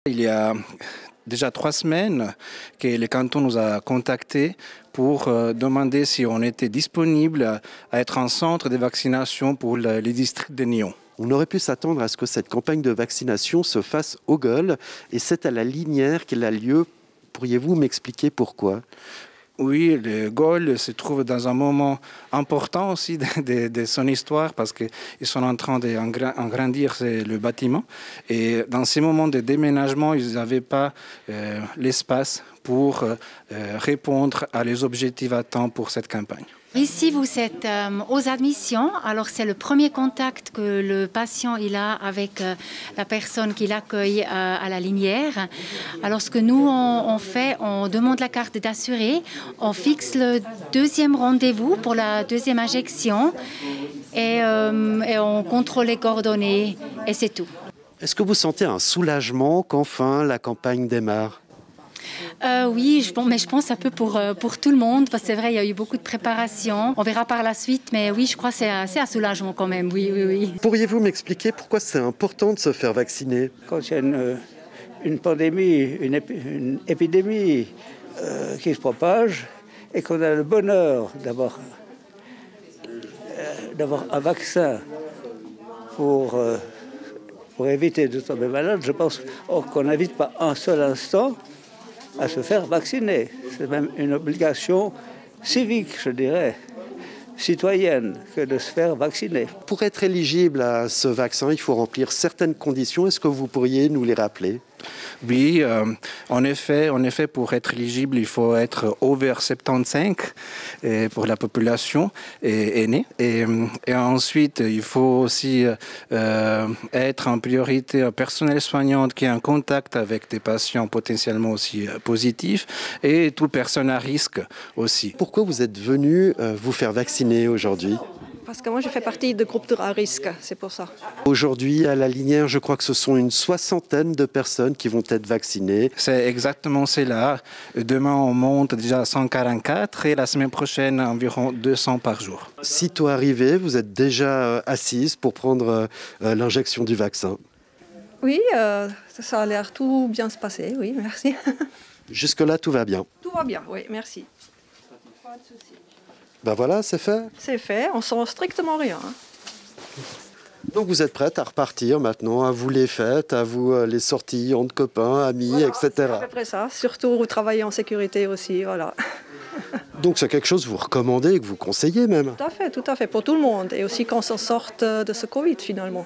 Il y a déjà 3 semaines que le canton nous a contactés pour demander si on était disponible à être un centre de vaccination pour les districts de Nyon. On aurait pu s'attendre à ce que cette campagne de vaccination se fasse au Gol, et c'est à la Linière qu'elle a lieu. Pourriez-vous m'expliquer pourquoi ? Oui, le Gol se trouve dans un moment important aussi de son histoire parce qu'ils sont en train d'agrandir le bâtiment. Et dans ces moments de déménagement, ils n'avaient pas l'espace pour répondre à les objectifs à temps pour cette campagne. Ici, vous êtes aux admissions. Alors, c'est le premier contact que le patient il a avec la personne qui l'accueille à la Linière. Alors, ce que nous, on fait, on demande la carte d'assuré, on fixe le deuxième rendez-vous pour la deuxième injection et on contrôle les coordonnées et c'est tout. Est-ce que vous sentez un soulagement qu'enfin la campagne démarre ? Oui, mais je pense un peu pour tout le monde, parce que c'est vrai, il y a eu beaucoup de préparation. On verra par la suite, mais oui, je crois que c'est un soulagement quand même, oui. Pourriez-vous m'expliquer pourquoi c'est important de se faire vacciner ? Quand il y a une pandémie, une épidémie qui se propage, et qu'on a le bonheur d'avoir un vaccin pour éviter de tomber malade, je pense qu'on n'invite pas un seul instant à se faire vacciner. C'est même une obligation civique, je dirais, citoyenne, que de se faire vacciner. Pour être éligible à ce vaccin, il faut remplir certaines conditions. Est-ce que vous pourriez nous les rappeler ? Oui, en effet, pour être éligible, il faut être over 75 pour la population aînée. Et ensuite, il faut aussi être en priorité un personnel soignant qui est en contact avec des patients potentiellement aussi positifs et toute personne à risque aussi. Pourquoi vous êtes venu vous faire vacciner aujourd'hui ? Parce que moi, je fais partie de groupes à risque, c'est pour ça. Aujourd'hui, à la Linière, je crois que ce sont une 60aine de personnes qui vont être vaccinées. C'est exactement cela. Demain, on monte déjà à 144 et la semaine prochaine, environ 200 par jour. Sitôt arrivé, vous êtes déjà assise pour prendre l'injection du vaccin. Oui, ça a l'air tout bien se passer, oui, merci. Jusque-là, tout va bien. Tout va bien, oui, merci. Pas de souci. Ben voilà, c'est fait. C'est fait, on sent strictement rien. Donc vous êtes prête à repartir maintenant, à vous les fêtes, à vous les sorties entre copains, amis, voilà, etc. C'est à peu près ça, surtout vous travaillez en sécurité aussi, voilà. Donc c'est quelque chose que vous recommandez et que vous conseillez même. Tout à fait, pour tout le monde et aussi qu'on s'en sorte de ce Covid finalement.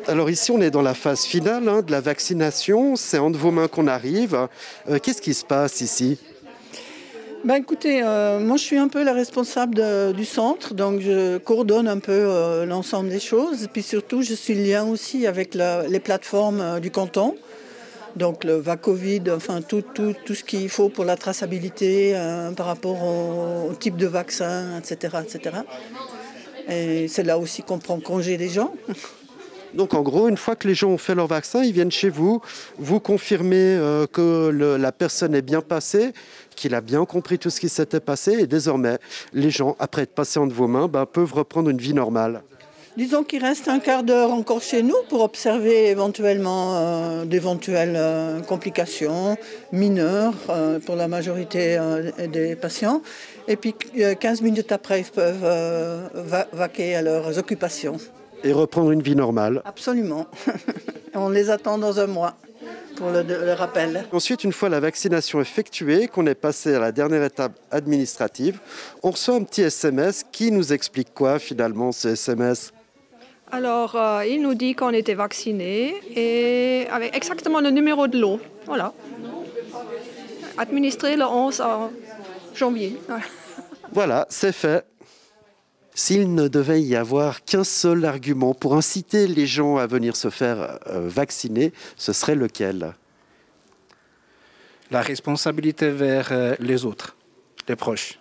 Alors ici on est dans la phase finale de la vaccination, c'est entre vos mains qu'on arrive. Qu'est-ce qui se passe ici ? Ben écoutez, moi je suis un peu la responsable du centre, donc je coordonne un peu l'ensemble des choses. Puis surtout, je suis le lien aussi avec les plateformes du canton, donc le VaCovid, enfin tout ce qu'il faut pour la traçabilité par rapport au type de vaccin, etc., etc. Et c'est là aussi qu'on prend congé des gens. Donc en gros, une fois que les gens ont fait leur vaccin, ils viennent chez vous, vous confirmez que la personne est bien passée, qu'il a bien compris tout ce qui s'était passé et désormais, les gens, après être passés entre vos mains, peuvent reprendre une vie normale. Disons qu'il reste un quart d'heure encore chez nous pour observer éventuellement d'éventuelles complications mineures pour la majorité des patients. Et puis 15 minutes après, ils peuvent vaquer à leurs occupations. Et reprendre une vie normale. Absolument. On les attend dans un mois pour le rappel. Ensuite, une fois la vaccination effectuée, qu'on est passé à la dernière étape administrative, on reçoit un petit SMS qui nous explique quoi finalement ce SMS ? Alors, il nous dit qu'on était vacciné et avec exactement le numéro de lot. Voilà. Administré le 11 janvier. Voilà, c'est fait. S'il ne devait y avoir qu'un seul argument pour inciter les gens à venir se faire vacciner, ce serait lequel ? La responsabilité vers les autres, les proches.